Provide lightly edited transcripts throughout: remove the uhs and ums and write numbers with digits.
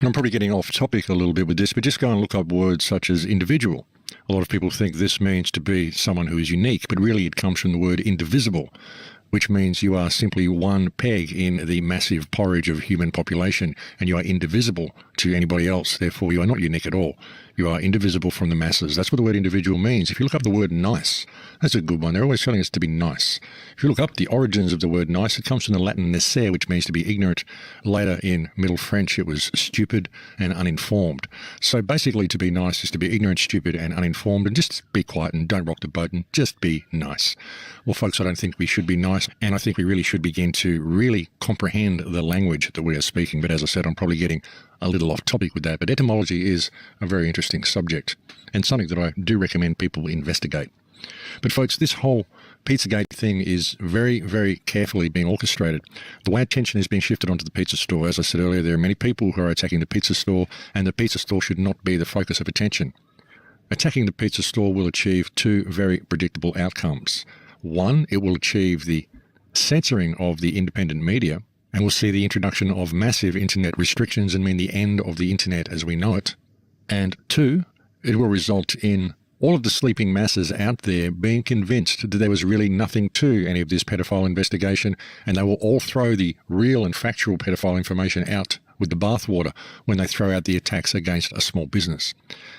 And I'm probably getting off topic a little bit with this, but just go and look up words such as individual. A lot of people think this means to be someone who is unique, but really it comes from the word indivisible, which means you are simply one peg in the massive porridge of human population, and you are indivisible to anybody else. Therefore, you are not unique at all. You are indivisible from the masses. That's what the word individual means. If you look up the word nice, that's a good one. They're always telling us to be nice. If you look up the origins of the word nice, it comes from the Latin necere, which means to be ignorant. Later in Middle French, it was stupid and uninformed. So basically to be nice is to be ignorant, stupid and uninformed, and just be quiet and don't rock the boat and just be nice. Well, folks, I don't think we should be nice, and I think we really should begin to really comprehend the language that we are speaking. But as I said, I'm probably getting a little off topic with that. But etymology is a very interesting subject and something that I do recommend people investigate. But folks, this whole Pizzagate thing is very, very carefully being orchestrated. The way attention is being shifted onto the pizza store, as I said earlier, there are many people who are attacking the pizza store, and the pizza store should not be the focus of attention. Attacking the pizza store will achieve two very predictable outcomes. One, it will achieve the censoring of the independent media, and we'll see the introduction of massive internet restrictions and mean the end of the internet as we know it. And two, it will result in all of the sleeping masses out there being convinced that there was really nothing to any of this pedophile investigation, and they will all throw the real and factual pedophile information out with the bathwater when they throw out the attacks against a small business.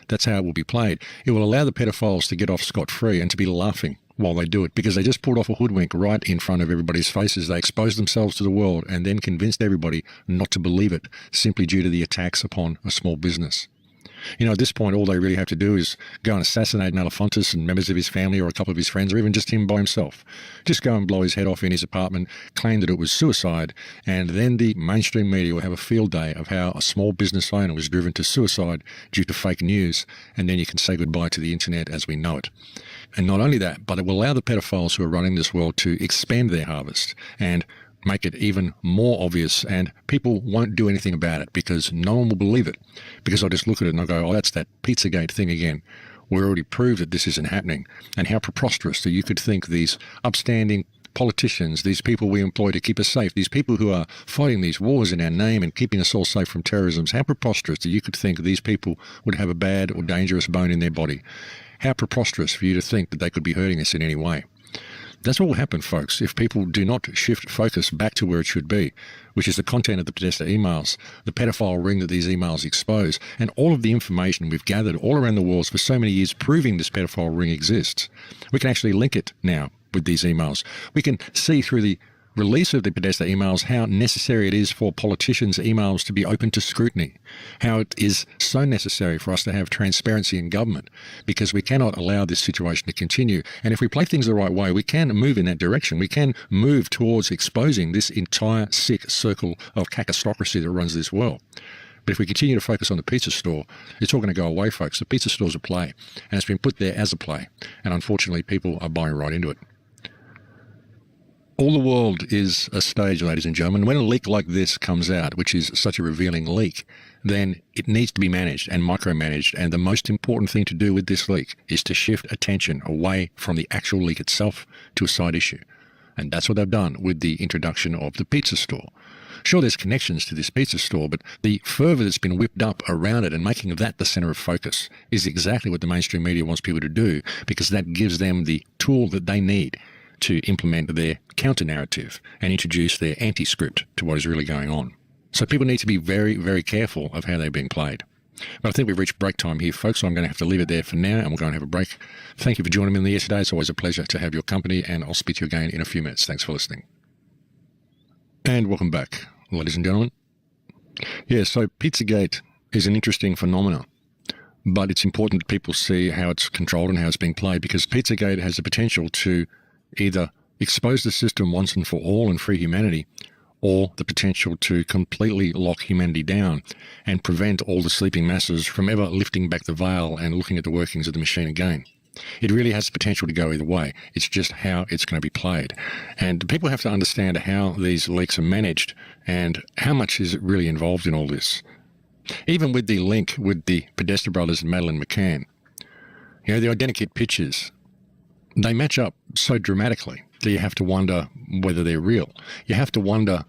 That's how it will be played. It will allow the pedophiles to get off scot-free and to be laughing while they do it, because they just pulled off a hoodwink right in front of everybody's faces. They exposed themselves to the world and then convinced everybody not to believe it, simply due to the attacks upon a small business. You know, at this point, all they really have to do is go and assassinate an Elefantis and members of his family or a couple of his friends, or even just him by himself. Just go and blow his head off in his apartment, claim that it was suicide, and then the mainstream media will have a field day of how a small business owner was driven to suicide due to fake news, and then you can say goodbye to the internet as we know it. And not only that, but it will allow the pedophiles who are running this world to expand their harvest and make it even more obvious, and people won't do anything about it because no one will believe it, because I'll just look at it and I'll go, oh, that's that Pizzagate thing again. We already proved that this isn't happening. And how preposterous that you could think these upstanding politicians, these people we employ to keep us safe, these people who are fighting these wars in our name and keeping us all safe from terrorism, how preposterous that you could think these people would have a bad or dangerous bone in their body. How preposterous for you to think that they could be hurting us in any way. That's what will happen, folks, if people do not shift focus back to where it should be, which is the content of the Podesta emails, the pedophile ring that these emails expose, and all of the information we've gathered all around the world for so many years proving this pedophile ring exists. We can actually link it now with these emails. We can see through the release of the Podesta emails how necessary it is for politicians' emails to be open to scrutiny, how it is so necessary for us to have transparency in government, because we cannot allow this situation to continue. And if we play things the right way, we can move in that direction. We can move towards exposing this entire sick circle of cacostocracy that runs this world. But if we continue to focus on the pizza store, it's all going to go away, folks. The pizza store's a play, and it's been put there as a play. And unfortunately, people are buying right into it. All the world is a stage, ladies and gentlemen. When a leak like this comes out, which is such a revealing leak, then it needs to be managed and micromanaged. And the most important thing to do with this leak is to shift attention away from the actual leak itself to a side issue. And that's what they've done with the introduction of the pizza store. Sure, there's connections to this pizza store, but the fervour that's been whipped up around it and making that the centre of focus is exactly what the mainstream media wants people to do, because that gives them the tool that they need to implement their counter-narrative and introduce their anti-script to what is really going on. So people need to be very, very careful of how they're being played. But I think we've reached break time here, folks, so I'm going to have to leave it there for now, and we're going to have a break. Thank you for joining me in the air today. It's always a pleasure to have your company, and I'll speak to you again in a few minutes. Thanks for listening. And welcome back, ladies and gentlemen. Yeah, so Pizzagate is an interesting phenomenon, but it's important that people see how it's controlled and how it's being played, because Pizzagate has the potential to either expose the system once and for all and free humanity, or the potential to completely lock humanity down and prevent all the sleeping masses from ever lifting back the veil and looking at the workings of the machine again. It really has the potential to go either way. It's just how it's going to be played. And people have to understand how these leaks are managed and how much is really involved in all this. Even with the link with the Podesta brothers and Madeleine McCann, you know, the identikit pictures, they match up so dramatically that you have to wonder whether they're real. You have to wonder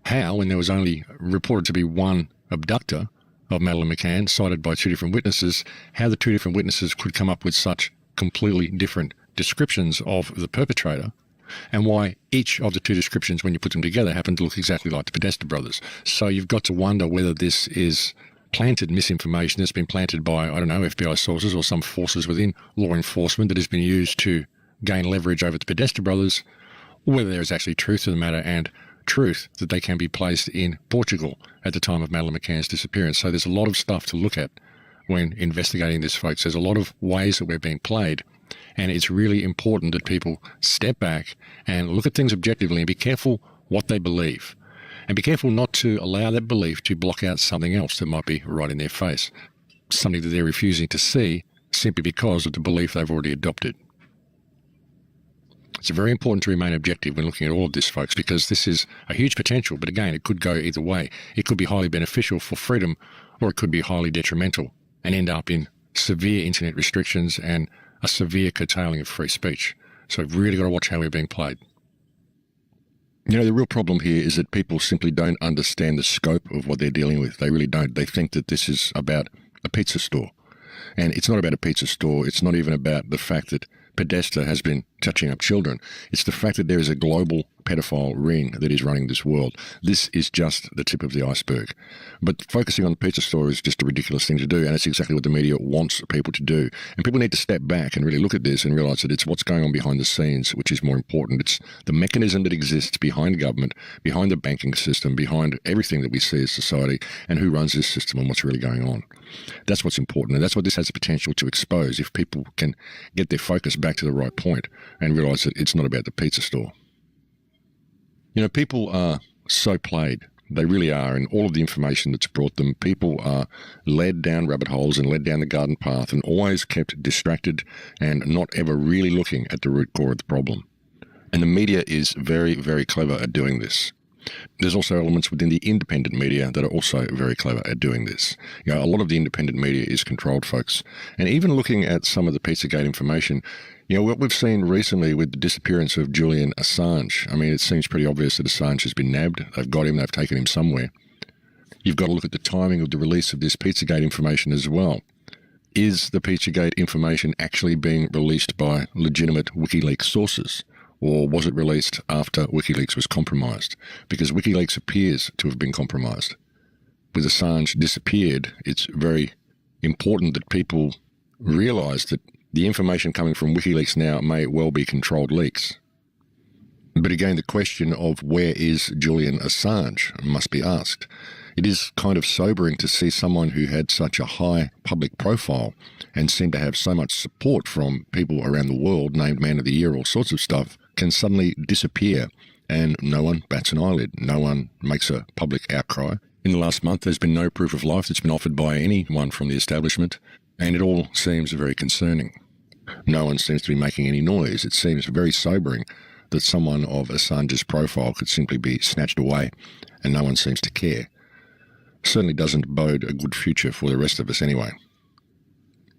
how, when there was only reported to be one abductor, of Madeleine McCann, cited by two different witnesses, how the two different witnesses could come up with such completely different descriptions of the perpetrator, and why each of the two descriptions, when you put them together, happen to look exactly like the Podesta brothers. So you've got to wonder whether this is planted misinformation that's been planted by, I don't know, FBI sources or some forces within law enforcement that has been used to gain leverage over the Podesta brothers, or whether there is actually truth to the matter and truth that they can be placed in Portugal at the time of Madeleine McCann's disappearance. So there's a lot of stuff to look at when investigating this, folks. There's a lot of ways that we're being played, and it's really important that people step back and look at things objectively and be careful what they believe. And be careful not to allow that belief to block out something else that might be right in their face, something that they're refusing to see simply because of the belief they've already adopted. It's very important to remain objective when looking at all of this, folks, because this is a huge potential, but again, it could go either way. It could be highly beneficial for freedom, or it could be highly detrimental and end up in severe internet restrictions and a severe curtailing of free speech. So we've really got to watch how we're being played. You know, the real problem here is that people simply don't understand the scope of what they're dealing with. They really don't. They think that this is about a pizza store. And it's not about a pizza store. It's not even about the fact that Podesta has been touching up children. It's the fact that there is a global pedophile ring that is running this world. This is just the tip of the iceberg. But focusing on the pizza store is just a ridiculous thing to do, and it's exactly what the media wants people to do. And people need to step back and really look at this and realize that it's what's going on behind the scenes, which is more important. It's the mechanism that exists behind government, behind the banking system, behind everything that we see as society, and who runs this system and what's really going on. That's what's important, and that's what this has the potential to expose if people can get their focus back to the right point and realize that it's not about the pizza store. You know, people are so played. They really are. And all of the information that's brought them, people are led down rabbit holes and led down the garden path and always kept distracted and not ever really looking at the root core of the problem. And the media is very, very clever at doing this. There's also elements within the independent media that are also very clever at doing this. You know, a lot of the independent media is controlled, folks. And even looking at some of the Pizzagate information, you know, what we've seen recently with the disappearance of Julian Assange, I mean, it seems pretty obvious that Assange has been nabbed. They've got him, they've taken him somewhere. You've got to look at the timing of the release of this Pizzagate information as well. Is the Pizzagate information actually being released by legitimate WikiLeaks sources? Or was it released after WikiLeaks was compromised? Because WikiLeaks appears to have been compromised. With Assange disappeared, it's very important that people realise that the information coming from WikiLeaks now may well be controlled leaks. But again, the question of where is Julian Assange must be asked. It is kind of sobering to see someone who had such a high public profile and seemed to have so much support from people around the world, named Man of the Year, all sorts of stuff, can suddenly disappear and no one bats an eyelid. No one makes a public outcry. In the last month, there's been no proof of life that's been offered by anyone from the establishment, and it all seems very concerning. No one seems to be making any noise. It seems very sobering that someone of Assange's profile could simply be snatched away and no one seems to care. Certainly doesn't bode a good future for the rest of us anyway.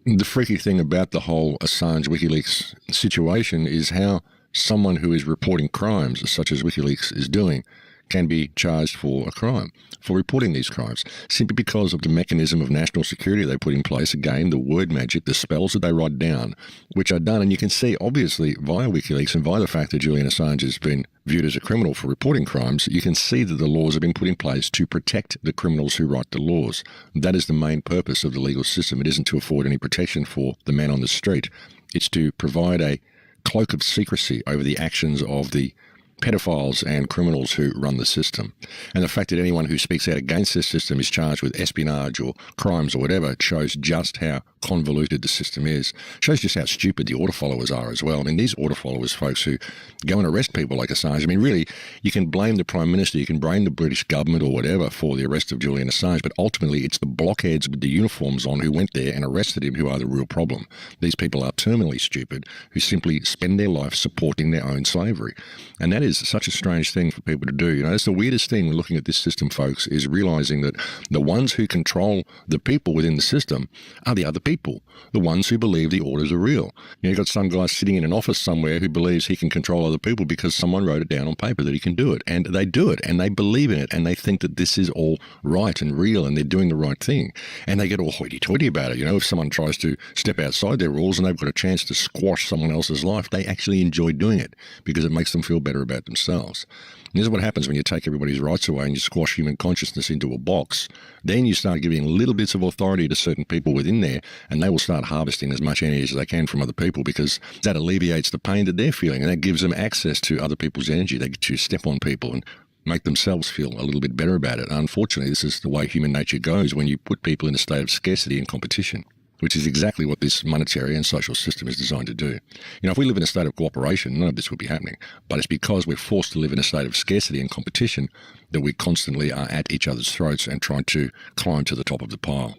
The freaky thing about the whole Assange WikiLeaks situation is how someone who is reporting crimes, such as WikiLeaks is doing, can be charged for a crime, for reporting these crimes, simply because of the mechanism of national security they put in place. Again, the word magic, the spells that they write down, which are done, and you can see, obviously, via WikiLeaks and via the fact that Julian Assange has been viewed as a criminal for reporting crimes, you can see that the laws have been put in place to protect the criminals who write the laws. That is the main purpose of the legal system. It isn't to afford any protection for the man on the street. It's to provide a cloak of secrecy over the actions of the pedophiles and criminals who run the system. And the fact that anyone who speaks out against this system is charged with espionage or crimes or whatever, it shows just how convoluted the system is. It shows just how stupid the order followers are as well. I mean, these order followers, folks, who go and arrest people like Assange, I mean, really, you can blame the Prime Minister, you can blame the British government or whatever for the arrest of Julian Assange, but ultimately it's the blockheads with the uniforms on who went there and arrested him who are the real problem. These people are terminally stupid who simply spend their life supporting their own slavery. And that is such a strange thing for people to do. You know, it's the weirdest thing when looking at this system, folks, is realizing that the ones who control the people within the system are the other people. people, the ones who believe the orders are real. You've got some guy sitting in an office somewhere who believes he can control other people because someone wrote it down on paper that he can do it. And they do it, and they believe in it, and they think that this is all right and real, and they're doing the right thing. And they get all hoity-toity about it. If someone tries to step outside their rules and they've got a chance to squash someone else's life, they actually enjoy doing it because it makes them feel better about themselves. And this is what happens when you take everybody's rights away and you squash human consciousness into a box. Then you start giving little bits of authority to certain people within there, and they will start harvesting as much energy as they can from other people because that alleviates the pain that they're feeling, and that gives them access to other people's energy. They get to step on people and make themselves feel a little bit better about it. Unfortunately, this is the way human nature goes when you put people in a state of scarcity and competition, which is exactly what this monetary and social system is designed to do. If we live in a state of cooperation, none of this would be happening. But it's because we're forced to live in a state of scarcity and competition that we constantly are at each other's throats and trying to climb to the top of the pile.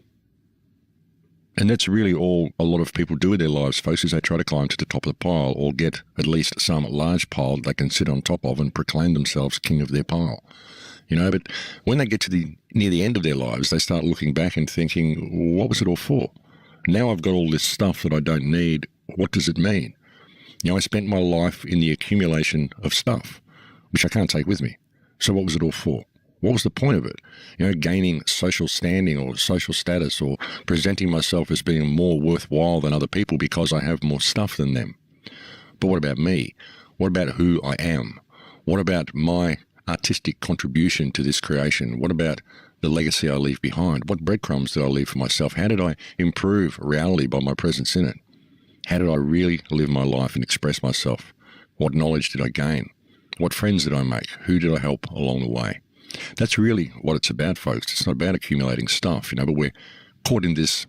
And that's really all a lot of people do with their lives, folks, is they try to climb to the top of the pile or get at least some large pile that they can sit on top of and proclaim themselves king of their pile. But when they get to near the end of their lives, they start looking back and thinking, what was it all for? Now I've got all this stuff that I don't need. What does it mean? I spent my life in the accumulation of stuff, which I can't take with me. So what was it all for? What was the point of it? Gaining social standing or social status or presenting myself as being more worthwhile than other people because I have more stuff than them. But what about me? What about who I am? What about my artistic contribution to this creation? What about the legacy I leave behind? What breadcrumbs did I leave for myself? How did I improve reality by my presence in it? How did I really live my life and express myself? What knowledge did I gain? What friends did I make? Who did I help along the way? That's really what it's about, folks. It's not about accumulating stuff, but we're caught in this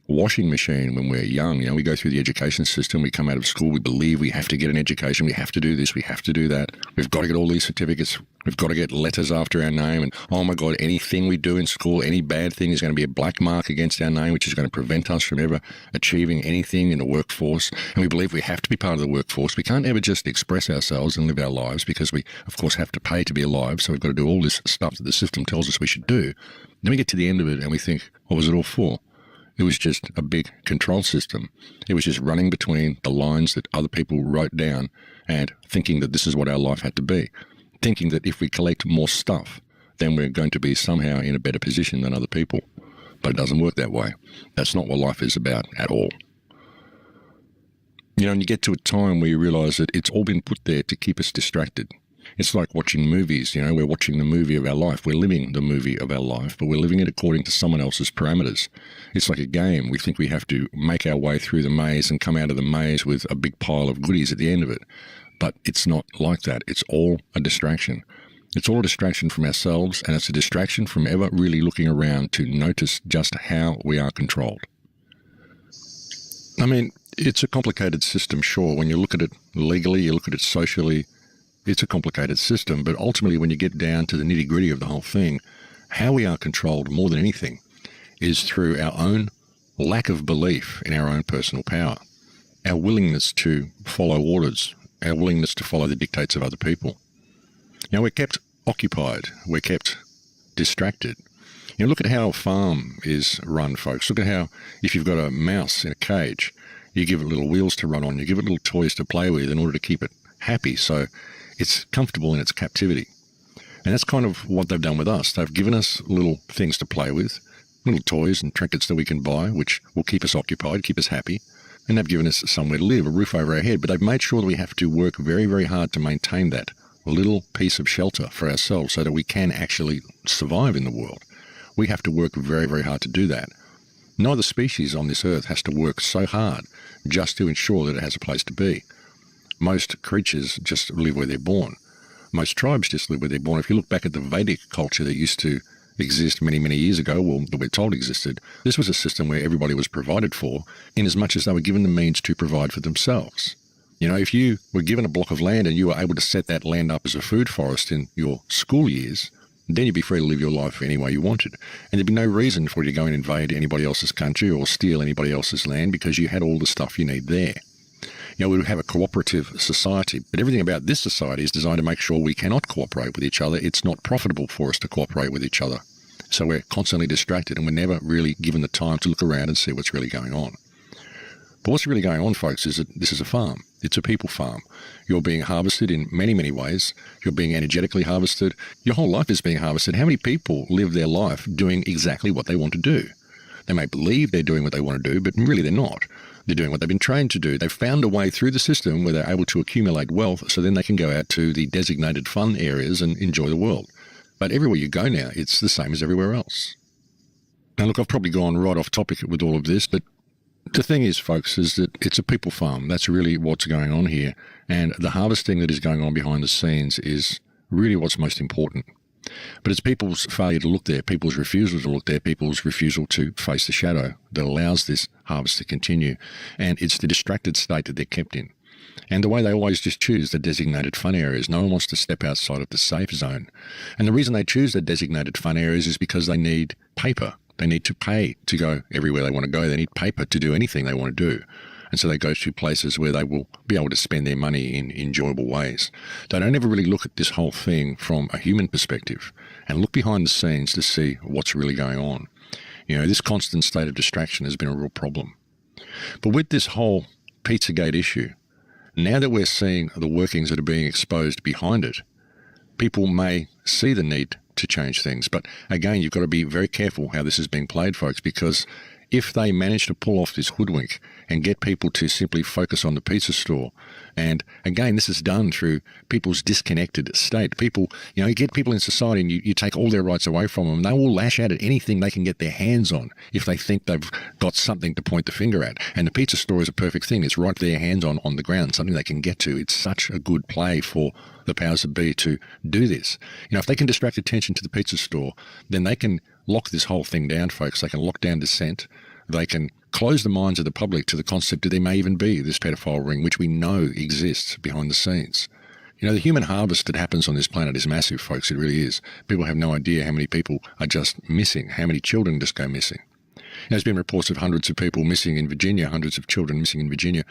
washing machine when we're young. We go through the education system, we come out of school, we believe we have to get an education, we have to do this, we have to do that. We've got to get all these certificates, we've got to get letters after our name, and oh my God, anything we do in school, any bad thing is going to be a black mark against our name, which is going to prevent us from ever achieving anything in the workforce. And we believe we have to be part of the workforce. We can't ever just express ourselves and live our lives because we, of course, have to pay to be alive, so we've got to do all this stuff that the system tells us we should do. Then we get to the end of it and we think, what was it all for? It was just a big control system. It was just running between the lines that other people wrote down and thinking that this is what our life had to be. Thinking that if we collect more stuff, then we're going to be somehow in a better position than other people. But it doesn't work that way. That's not what life is about at all. And you get to a time where you realize that it's all been put there to keep us distracted. It's like watching movies, we're watching the movie of our life. We're living the movie of our life, but we're living it according to someone else's parameters. It's like a game. We think we have to make our way through the maze and come out of the maze with a big pile of goodies at the end of it. But it's not like that. It's all a distraction. It's all a distraction from ourselves, and it's a distraction from ever really looking around to notice just how we are controlled. It's a complicated system, sure. When you look at it legally, you look at it socially, it's a complicated system, but ultimately when you get down to the nitty-gritty of the whole thing, how we are controlled more than anything is through our own lack of belief in our own personal power, our willingness to follow orders, our willingness to follow the dictates of other people. We're kept occupied, we're kept distracted. Look at how a farm is run, folks. Look at how, if you've got a mouse in a cage, you give it little wheels to run on, you give it little toys to play with in order to keep it happy. So it's comfortable in its captivity. And that's kind of what they've done with us. They've given us little things to play with, little toys and trinkets that we can buy, which will keep us occupied, keep us happy. And they've given us somewhere to live, a roof over our head. But they've made sure that we have to work very, very hard to maintain that little piece of shelter for ourselves so that we can actually survive in the world. We have to work very, very hard to do that. No other species on this earth has to work so hard just to ensure that it has a place to be. Most creatures just live where they're born. Most tribes just live where they're born. If you look back at the Vedic culture that used to exist many, many years ago, well, that we're told existed, this was a system where everybody was provided for in as much as they were given the means to provide for themselves. If you were given a block of land and you were able to set that land up as a food forest in your school years, then you'd be free to live your life any way you wanted. And there'd be no reason for you to go and invade anybody else's country or steal anybody else's land because you had all the stuff you need there. We would have a cooperative society, but everything about this society is designed to make sure we cannot cooperate with each other. It's not profitable for us to cooperate with each other. So we're constantly distracted and we're never really given the time to look around and see what's really going on. But what's really going on, folks, is that this is a farm. It's a people farm. You're being harvested in many, many ways. You're being energetically harvested. Your whole life is being harvested. How many people live their life doing exactly what they want to do? They may believe they're doing what they want to do, but really they're not. They're doing what they've been trained to do. They've found a way through the system where they're able to accumulate wealth so then they can go out to the designated fun areas and enjoy the world. But everywhere you go now, it's the same as everywhere else. Now, look, I've probably gone right off topic with all of this, but the thing is, folks, is that it's a people farm. That's really what's going on here. And the harvesting that is going on behind the scenes is really what's most important. But it's people's failure to look there, people's refusal to look there, people's refusal to face the shadow that allows this harvest to continue. And it's the distracted state that they're kept in. And the way they always just choose the designated fun areas. No one wants to step outside of the safe zone. And the reason they choose the designated fun areas is because they need paper. They need to pay to go everywhere they want to go. They need paper to do anything they want to do. And so they go to places where they will be able to spend their money in enjoyable ways. They don't ever really look at this whole thing from a human perspective and look behind the scenes to see what's really going on. You know, this constant state of distraction has been a real problem. But with this whole Pizzagate issue, now that we're seeing the workings that are being exposed behind it, people may see the need to change things. But again, you've got to be very careful how this is being played, folks, because if they manage to pull off this hoodwink and get people to simply focus on the pizza store, and again, this is done through people's disconnected state. People, you know, you get people in society and you take all their rights away from them. They will lash out at anything they can get their hands on if they think they've got something to point the finger at. And the pizza store is a perfect thing. It's right there, hands on the ground, something they can get to. It's such a good play for the powers that be to do this. You know, if they can distract attention to the pizza store, then they can lock this whole thing down, folks. They can lock down dissent. They can close the minds of the public to the concept that there may even be this pedophile ring, which we know exists behind the scenes. You know, the human harvest that happens on this planet is massive, folks. It really is. People have no idea how many people are just missing, how many children just go missing. There's been reports of hundreds of people missing in Virginia, hundreds of children missing in Virginia.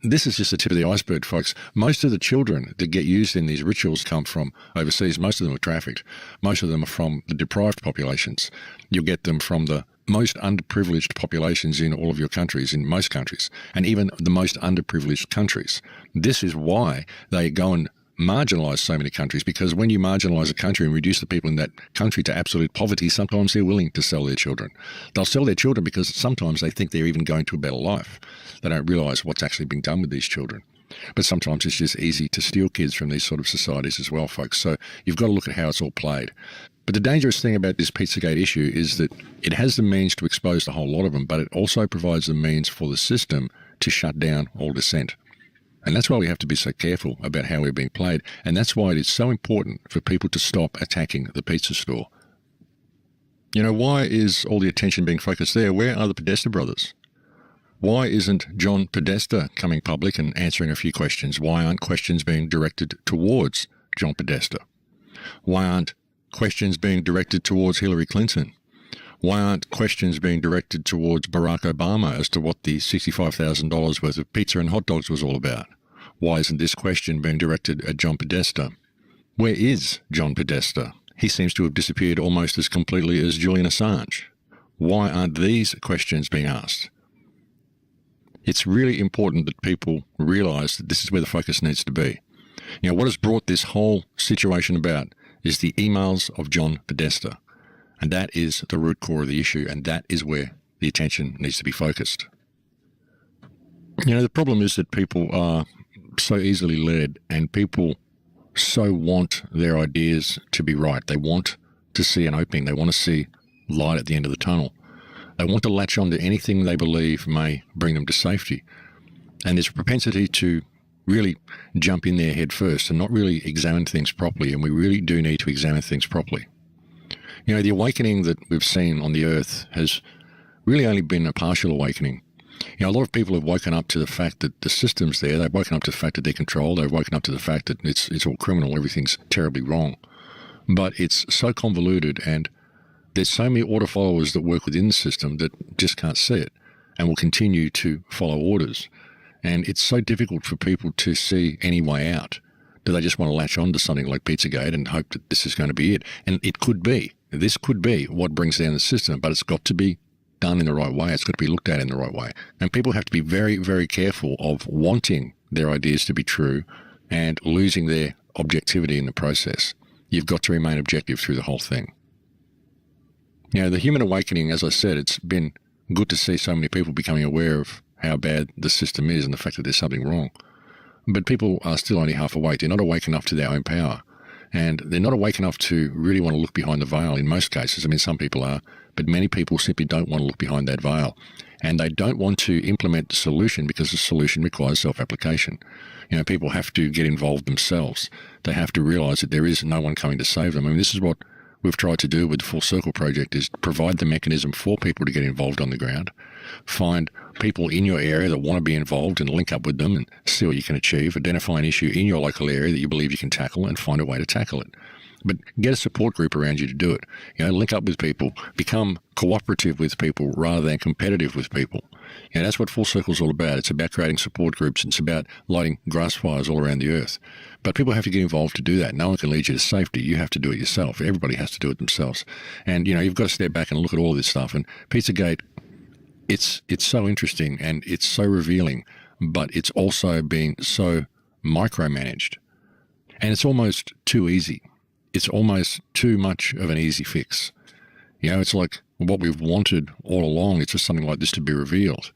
This is just the tip of the iceberg, folks. Most of the children that get used in these rituals come from overseas. Most of them are trafficked. Most of them are from the deprived populations. You'll get them from the most underprivileged populations in all of your countries, in most countries, and even the most underprivileged countries. This is why they go and marginalise so many countries, because when you marginalise a country and reduce the people in that country to absolute poverty, sometimes they're willing to sell their children. They'll sell their children because sometimes they think they're even going to a better life. They don't realise what's actually being done with these children. But sometimes it's just easy to steal kids from these sort of societies as well, folks. So you've got to look at how it's all played. But the dangerous thing about this Pizzagate issue is that it has the means to expose the whole lot of them, but it also provides the means for the system to shut down all dissent. And that's why we have to be so careful about how we're being played. And that's why it is so important for people to stop attacking the pizza store. You know, why is all the attention being focused there? Where are the Podesta brothers? Why isn't John Podesta coming public and answering a few questions? Why aren't questions being directed towards John Podesta? Why aren't questions being directed towards Hillary Clinton? Why aren't questions being directed towards Barack Obama as to what the $65,000 worth of pizza and hot dogs was all about? Why isn't this question being directed at John Podesta? Where is John Podesta? He seems to have disappeared almost as completely as Julian Assange. Why aren't these questions being asked? It's really important that people realise that this is where the focus needs to be. You know, what has brought this whole situation about is the emails of John Podesta. And that is the root core of the issue, and that is where the attention needs to be focused. You know, the problem is that people are so easily led, and people so want their ideas to be right. They want to see an opening. They want to see light at the end of the tunnel. They want to latch on to anything they believe may bring them to safety. And there's a propensity to really jump in there head first and not really examine things properly, and we really do need to examine things properly. You know, the awakening that we've seen on the earth has really only been a partial awakening. You know, a lot of people have woken up to the fact that the system's there. They've woken up to the fact that they're controlled. They've woken up to the fact that it's all criminal. Everything's terribly wrong. But it's so convoluted, and there's so many order followers that work within the system that just can't see it and will continue to follow orders. And it's so difficult for people to see any way out. Do they just want to latch on to something like Pizzagate and hope that this is going to be it? And it could be. this could be what brings down the system, but it's got to be done in the right way. It's got to be looked at in the right way. And people have to be very, very careful of wanting their ideas to be true and losing their objectivity in the process. You've got to remain objective through the whole thing. You know, the human awakening, as I said, it's been good to see so many people becoming aware of how bad the system is and the fact that there's something wrong. But people are still only half awake. They're not awake enough to their own power. And they're not awake enough to really want to look behind the veil in most cases. I mean, some people are, but many people simply don't want to look behind that veil. And they don't want to implement the solution because the solution requires self-application. You know, people have to get involved themselves. They have to realize that there is no one coming to save them. I mean, this is what we've tried to do with the Full Circle Project, is provide the mechanism for people to get involved on the ground, find people in your area that want to be involved and link up with them and see what you can achieve, identify an issue in your local area that you believe you can tackle and find a way to tackle it. But get a support group around you to do it. You know, link up with people, become cooperative with people rather than competitive with people. You know, that's what Full Circle is all about. It's about creating support groups. It's about lighting grass fires all around the earth. But people have to get involved to do that. No one can lead you to safety. You have to do it yourself. Everybody has to do it themselves. And, you know, you've got to step back and look at all of this stuff. And Pizzagate, it's so interesting and it's so revealing, but it's also being so micromanaged. And it's almost too easy. It's almost too much of an easy fix. You know, it's like what we've wanted all along. It's just something like this to be revealed.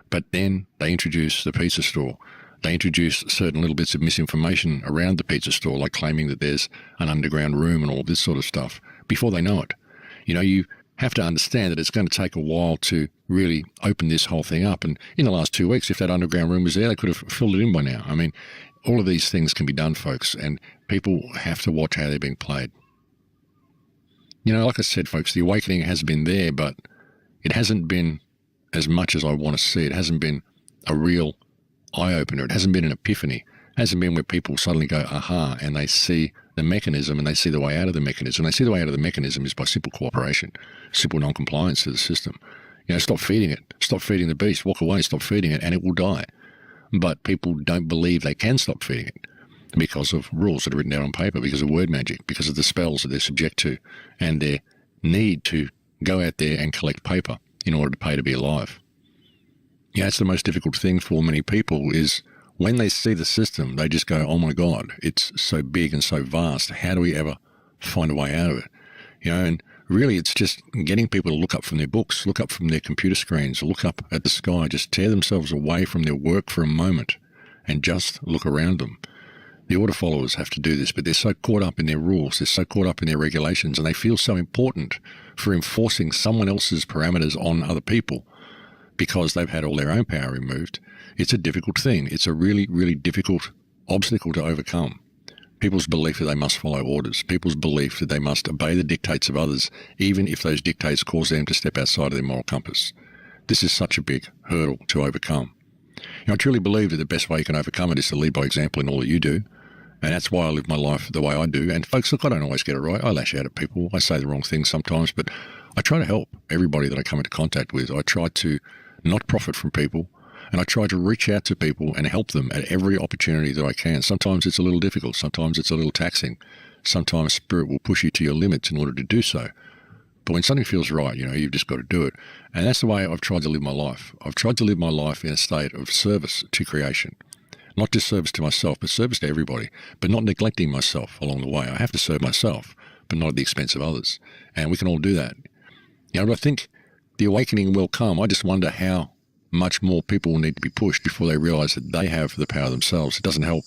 But then they introduce the pizza store. They introduce certain little bits of misinformation around the pizza store, like claiming that there's an underground room and all this sort of stuff before they know it. You know, you have to understand that it's going to take a while to really open this whole thing up. And in the last 2 weeks, if that underground room was there, they could have filled it in by now. I mean, all of these things can be done, folks, and people have to watch how they're being played. You know, like I said, folks, the awakening has been there, but it hasn't been as much as I want to see. It hasn't been a real eye-opener. It hasn't been an epiphany. It hasn't been where people suddenly go, aha, and they see the mechanism and they see the way out of the mechanism. And they see the way out of the mechanism is by simple cooperation, simple non-compliance to the system. You know, stop feeding it. Stop feeding the beast. Walk away, stop feeding it, and it will die. But people don't believe they can stop feeding it because of rules that are written down on paper, because of word magic, because of the spells that they're subject to, and their need to go out there and collect paper in order to pay to be alive. Yeah, it's the most difficult thing for many people is when they see the system, they just go, oh my God, it's so big and so vast. How do we ever find a way out of it? You know, and really it's just getting people to look up from their books, look up from their computer screens, look up at the sky, just tear themselves away from their work for a moment and just look around them. The order followers have to do this, but they're so caught up in their rules, they're so caught up in their regulations, and they feel so important for enforcing someone else's parameters on other people because they've had all their own power removed. It's a difficult thing. It's a really, really difficult obstacle to overcome. People's belief that they must follow orders, people's belief that they must obey the dictates of others, even if those dictates cause them to step outside of their moral compass. This is such a big hurdle to overcome. You know, I truly believe that the best way you can overcome it is to lead by example in all that you do. And that's why I live my life the way I do. And folks, look, I don't always get it right. I lash out at people. I say the wrong things sometimes, but I try to help everybody that I come into contact with. I try to not profit from people, and I try to reach out to people and help them at every opportunity that I can. Sometimes it's a little difficult. Sometimes it's a little taxing. Sometimes spirit will push you to your limits in order to do so. But when something feels right, you know, you've just got to do it. And that's the way I've tried to live my life. I've tried to live my life in a state of service to creation. Not just service to myself, but service to everybody, but not neglecting myself along the way. I have to serve myself, but not at the expense of others. And we can all do that. You know, I think the awakening will come. I just wonder how much more people will need to be pushed before they realize that they have the power themselves. It doesn't help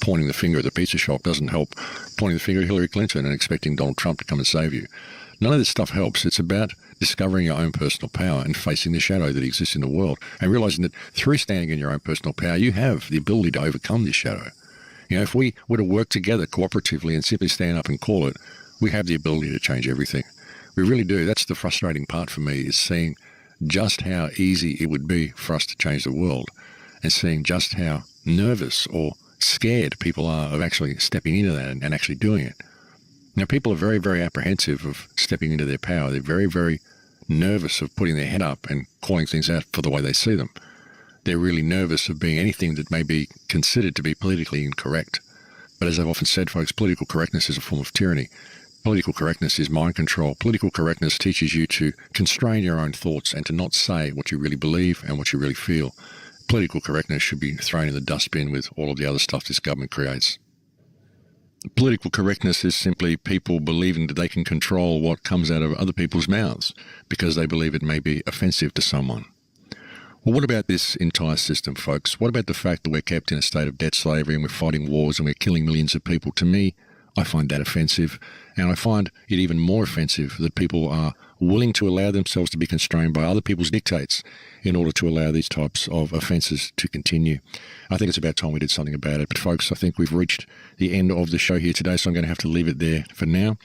pointing the finger at the pizza shop. It doesn't help pointing the finger at Hillary Clinton and expecting Donald Trump to come and save you. None of this stuff helps. It's about discovering your own personal power and facing the shadow that exists in the world and realizing that through standing in your own personal power, you have the ability to overcome this shadow. You know, if we were to work together cooperatively and simply stand up and call it, we have the ability to change everything. We really do. That's the frustrating part for me, is seeing just how easy it would be for us to change the world and seeing just how nervous or scared people are of actually stepping into that and actually doing it. Now, people are very, very apprehensive of stepping into their power. They're very, very nervous of putting their head up and calling things out for the way they see them. They're really nervous of being anything that may be considered to be politically incorrect. But as I've often said, folks, political correctness is a form of tyranny. Political correctness is mind control. Political correctness teaches you to constrain your own thoughts and to not say what you really believe and what you really feel. Political correctness should be thrown in the dustbin with all of the other stuff this government creates. Political correctness is simply people believing that they can control what comes out of other people's mouths because they believe it may be offensive to someone. Well, what about this entire system, folks? What about the fact that we're kept in a state of debt slavery and we're fighting wars and we're killing millions of people? To me, I find that offensive, and I find it even more offensive that people are willing to allow themselves to be constrained by other people's dictates in order to allow these types of offences to continue. I think it's about time we did something about it. But folks, I think we've reached the end of the show here today, so I'm going to have to leave it there for now.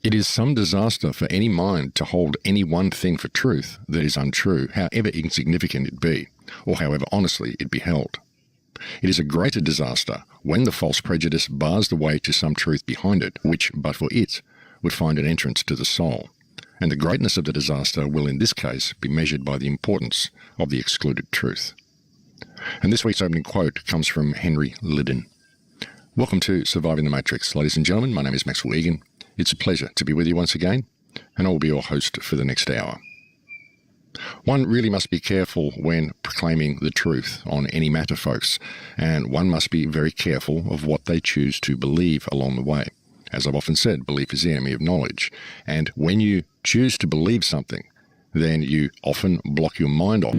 It is some disaster for any mind to hold any one thing for truth that is untrue, however insignificant it be, or however honestly it be held. It is a greater disaster when the false prejudice bars the way to some truth behind it, which, but for it, would find an entrance to the soul. And the greatness of the disaster will in this case be measured by the importance of the excluded truth. And this week's opening quote comes from Henry Liddon. Welcome to Surviving the Matrix. Ladies and gentlemen, my name is Maxwell Egan. It's a pleasure to be with you once again, and I will be your host for the next hour. One really must be careful when proclaiming the truth on any matter, folks, and one must be very careful of what they choose to believe along the way. As I've often said, belief is the enemy of knowledge, and when you choose to believe something, then you often block your mind off.